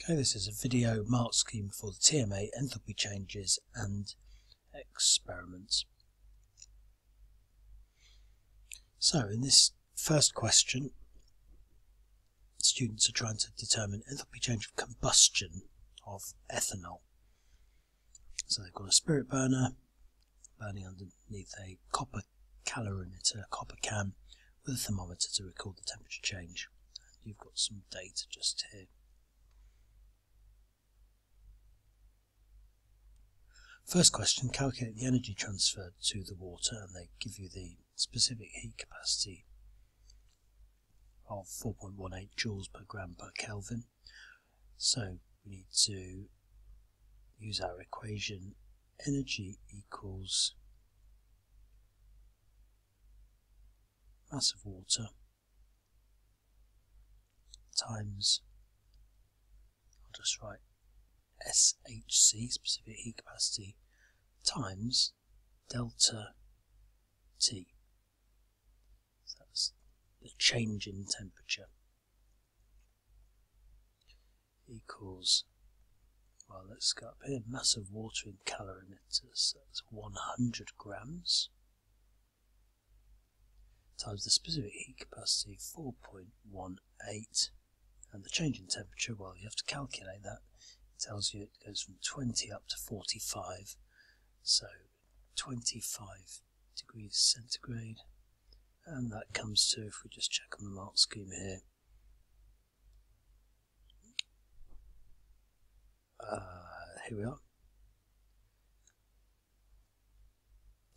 Okay, this is a video mark scheme for the TMA enthalpy changes and experiments. So in this first question, students are trying to determine enthalpy change of combustion of ethanol. So they've got a spirit burner burning underneath a copper calorimeter, copper can, with a thermometer to record the temperature change. You've got some data just here. First question, calculate the energy transferred to the water, and they give you the specific heat capacity of 4.18 joules per gram per Kelvin. So we need to use our equation. Energy equals mass of water times, I'll just write SHC, specific heat capacity, times delta T. So that's the change in temperature, equals, well, let's go up here, mass of water in calorimeters, so that's 100 grams, times the specific heat capacity, 4.18, and the change in temperature, well, you have to calculate that. It tells you it goes from 20 up to 45, so 25 degrees centigrade, and that comes to, if we just check on the mark scheme here, here we are,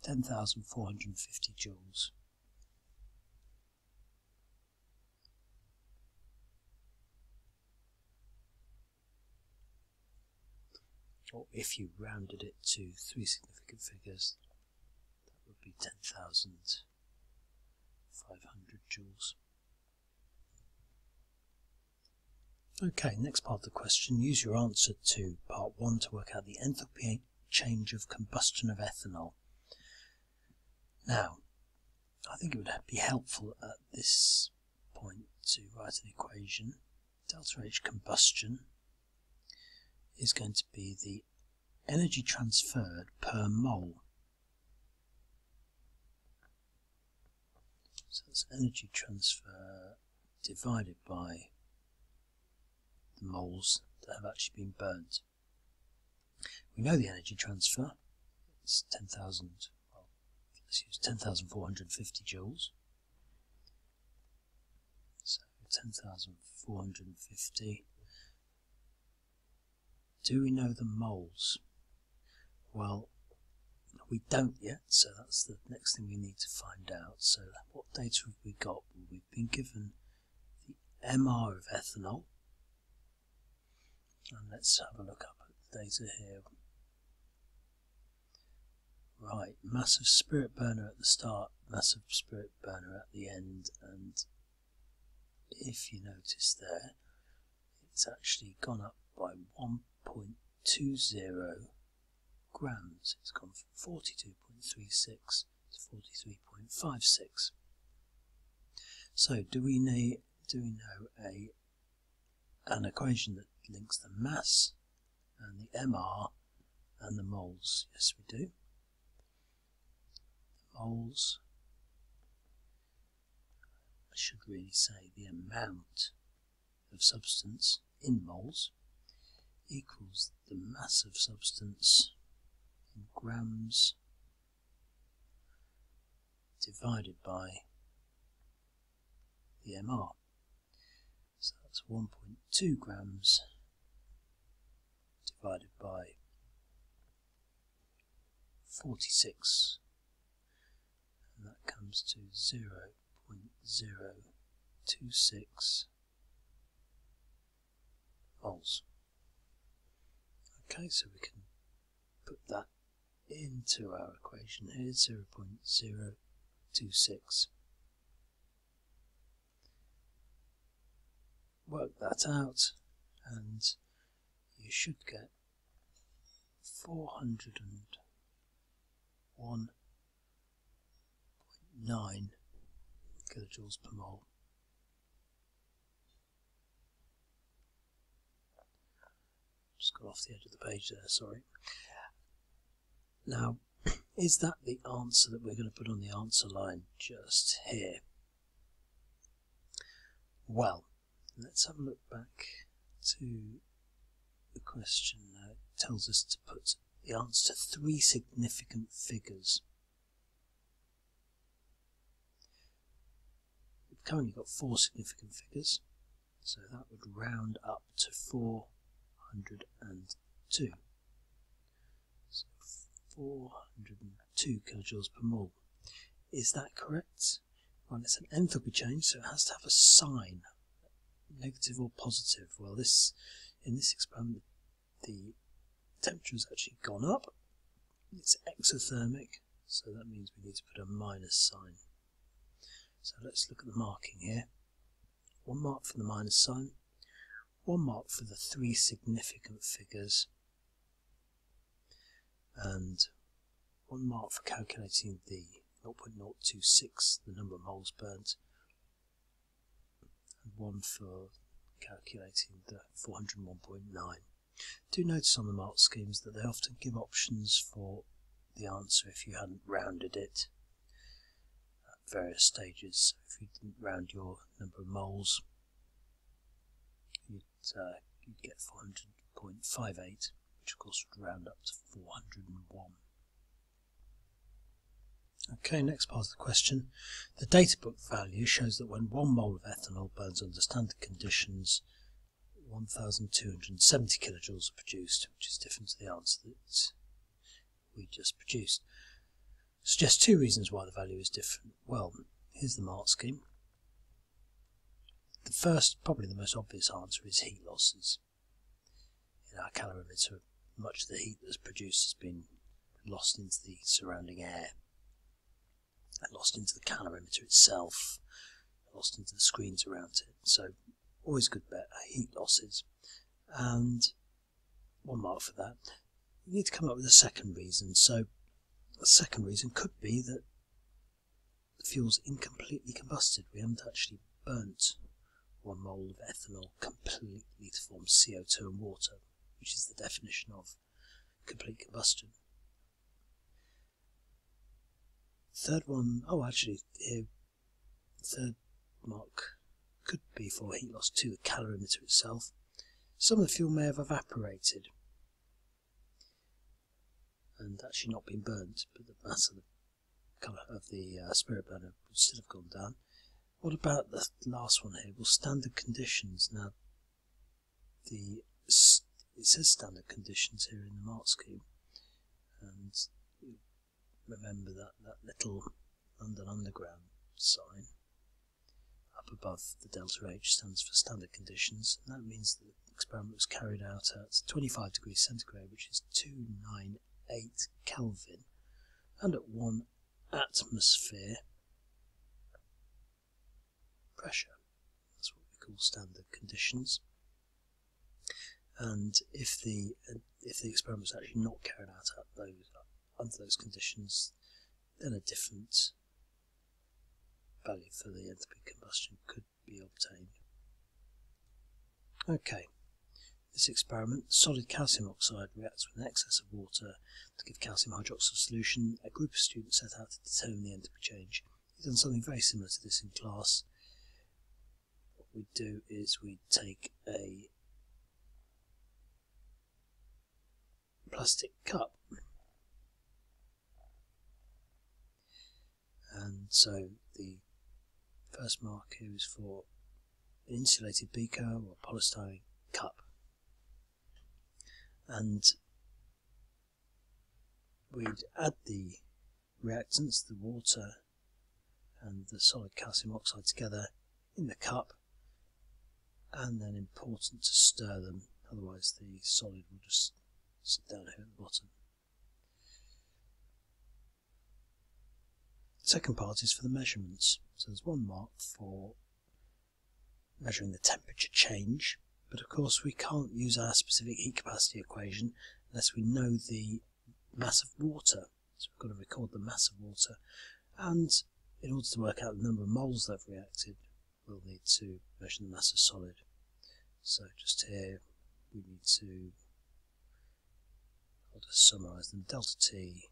10,450 joules. Or if you rounded it to three significant figures, that would be 10,500 joules. Okay, next part of the question, use your answer to part 1 to work out the enthalpy change of combustion of ethanol. Now, I think it would be helpful at this point to write an equation. Delta H combustion is going to be the energy transferred per mole. So that's energy transfer divided by the moles that have actually been burnt. We know the energy transfer, it's 10,000, well, let's use 10,450 joules. So 10,450. Do we know the moles? Well, we don't yet, so that's the next thing we need to find out. So what data have we got? Well, we've been given the MR of ethanol, and let's have a look up at the data here. Right, mass of spirit burner at the start, mass of spirit burner at the end, and if you notice there, it's actually gone up by 1.20 grams. It's gone from 42.36 to 43.56. So do we know an equation that links the mass and the MR and the moles? Yes, we do. The moles, I should really say the amount of substance in moles, equals the mass of substance in grams divided by the MR. So that's 1.2 grams divided by 46, and that comes to 0.026 moles. Okay, so we can put that into our equation here, 0.026. Work that out, and you should get 401.9 kilojoules per mole. Just got off the edge of the page there, sorry. Now, is that the answer that we're going to put on the answer line just here? Well, let's have a look back to the question. It tells us to put the answer to 3 significant figures. We've currently got 4 significant figures, so that would round up to 402. So 402 kilojoules per mole. Is that correct? Well, it's an enthalpy change, so it has to have a sign, negative or positive. Well, in this experiment, the temperature has actually gone up. It's exothermic, so that means we need to put a minus sign. So let's look at the marking here. 1 mark for the minus sign, 1 mark for the 3 significant figures, and 1 mark for calculating the 0.026, the number of moles burnt, and 1 for calculating the 401.9. Do notice on the mark schemes that they often give options for the answer if you hadn't rounded it at various stages. So if you didn't round your number of moles, you'd get 400.58, which of course would round up to 401. Okay, next part of the question. The data book value shows that when 1 mole of ethanol burns under standard conditions, 1,270 kilojoules are produced, which is different to the answer that we just produced. Suggest 2 reasons why the value is different. Well, here's the mark scheme. The first, probably the most obvious answer, is heat losses. In our calorimeter, much of the heat that's produced has been lost into the surrounding air, and lost into the calorimeter itself, lost into the screens around it. So always good bet, heat losses. And 1 mark for that. You need to come up with a second reason. So the second reason could be that the fuel's incompletely combusted. We haven't actually burnt 1 mole of ethanol completely to form CO2 and water, which is the definition of complete combustion. Third one, actually, here, the third mark could be for heat loss to the calorimeter itself. Some of the fuel may have evaporated and actually not been burnt, but the mass of the colour of the spirit burner would still have gone down. What about the last one here? Well, standard conditions. Now, it says standard conditions here in the mark scheme, and remember that little London Underground sign up above the delta H stands for standard conditions, and that means that the experiment was carried out at 25 degrees centigrade, which is 298 Kelvin, and at 1 atmosphere pressure. That's what we call standard conditions. And if the experiment was actually not carried out at under those conditions, then a different value for the enthalpy combustion could be obtained. Okay, this experiment, solid calcium oxide reacts with an excess of water to give calcium hydroxide solution. A group of students set out to determine the enthalpy change. We've done something very similar to this in class. What we do is we take a plastic cup, and so the first mark here is for an insulated beaker or polystyrene cup, and we'd add the reactants, the water and the solid calcium oxide together in the cup, and then important to stir them, otherwise the solid will just sit down here at the bottom. The second part is for the measurements. So there's 1 mark for measuring the temperature change, but of course we can't use our specific heat capacity equation unless we know the mass of water. So we've got to record the mass of water, and in order to work out the number of moles that have reacted, we'll need to measure the mass of solid. So just here we need to I'll just summarise them. Delta T,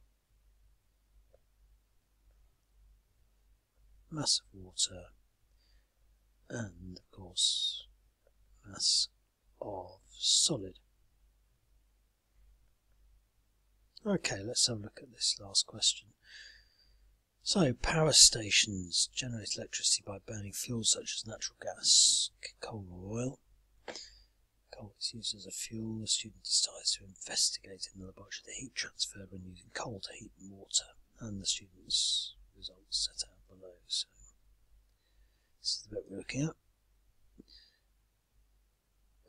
mass of water, and of course mass of solid. Okay, let's have a look at this last question. So, power stations generate electricity by burning fuels such as natural gas, coal or oil. Coal is used as a fuel. The student decides to investigate in the laboratory the heat transferred when using coal to heat water, and the student's results set out below. So, this is the bit we're looking at.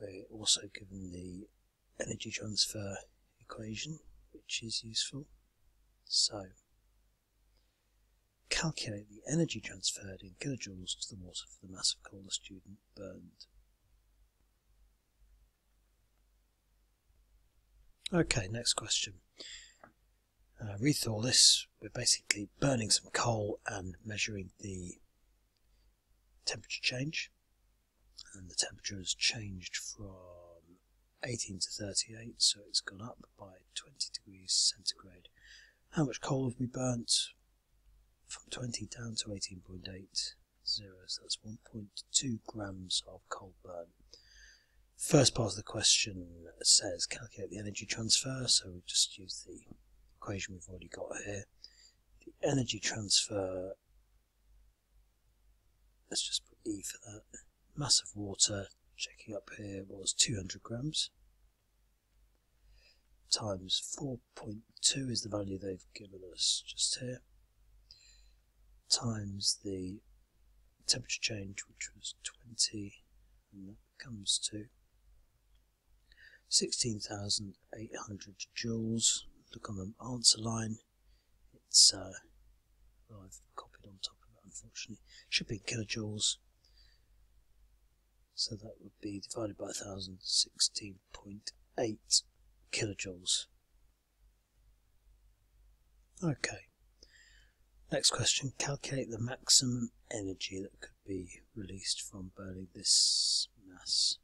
We're also given the energy transfer equation, which is useful. So, calculate the energy transferred in kilojoules to the water for the mass of coal the student burned. Okay, next question. Read through all this. We're basically burning some coal and measuring the temperature change. And the temperature has changed from 18 to 38, so it's gone up by 20 degrees centigrade. How much coal have we burnt? From 20 down to 18.80, so that's 1.2 grams of coal burnt. First part of the question says calculate the energy transfer, so we'll just use the equation we've already got here. The energy transfer, let's just put E for that. Mass of water, checking up here, was 200 grams, times 4.2 is the value they've given us just here, times the temperature change, which was 20, and that comes to 16,800 joules. Look on the answer line, it's well, I've copied on top of it unfortunately, should be kilojoules, so that would be divided by 1,000, 16.8 kilojoules. Okay, next question, calculate the maximum energy that could be released from burning this mass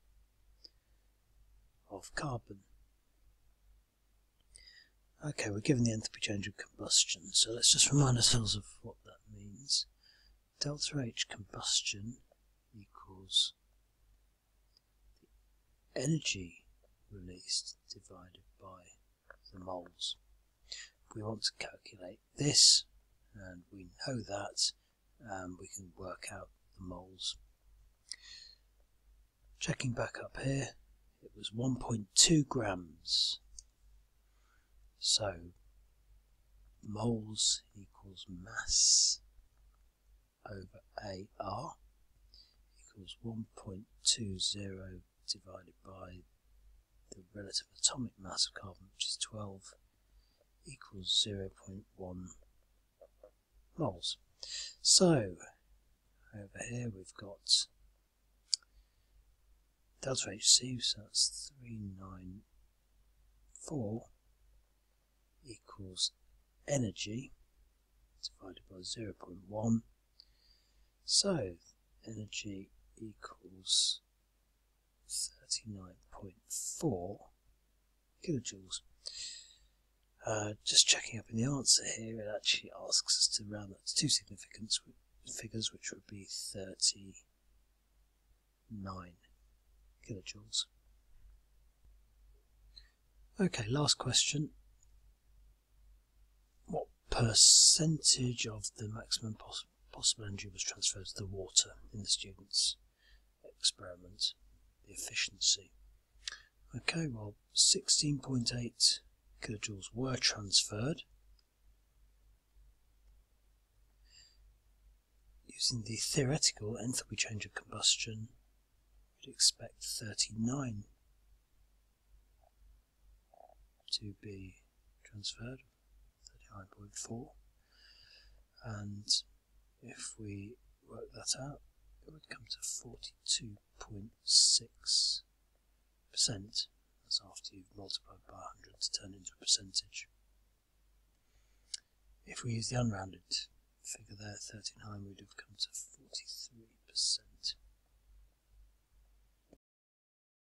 of carbon. Okay, we're given the enthalpy change of combustion, so let's just remind ourselves of what that means. Delta H combustion equals the energy released divided by the moles. We want to calculate this, and we know that, we can work out the moles. Checking back up here, it was 1.2 grams. So, moles equals mass over AR equals 1.20 divided by the relative atomic mass of carbon, which is 12, equals 0.1 moles. So, over here we've got delta HC, so that's 394 equals energy divided by 0.1. So, energy equals 39.4 kilojoules. Just checking up in the answer here, it actually asks us to round that to two significant figures, which would be 39 kilojoules. Okay, last question. What percentage of the maximum possible energy was transferred to the water in the student's experiment? The efficiency. Okay, well, 16.8 kilojoules were transferred. Using the theoretical enthalpy change of combustion, we'd expect 39 to be transferred, 39.4, and if we work that out, it would come to 42.6%. That's after you've multiplied by 100 to turn into a percentage. If we use the unrounded figure there, 39, we'd have come to 43%.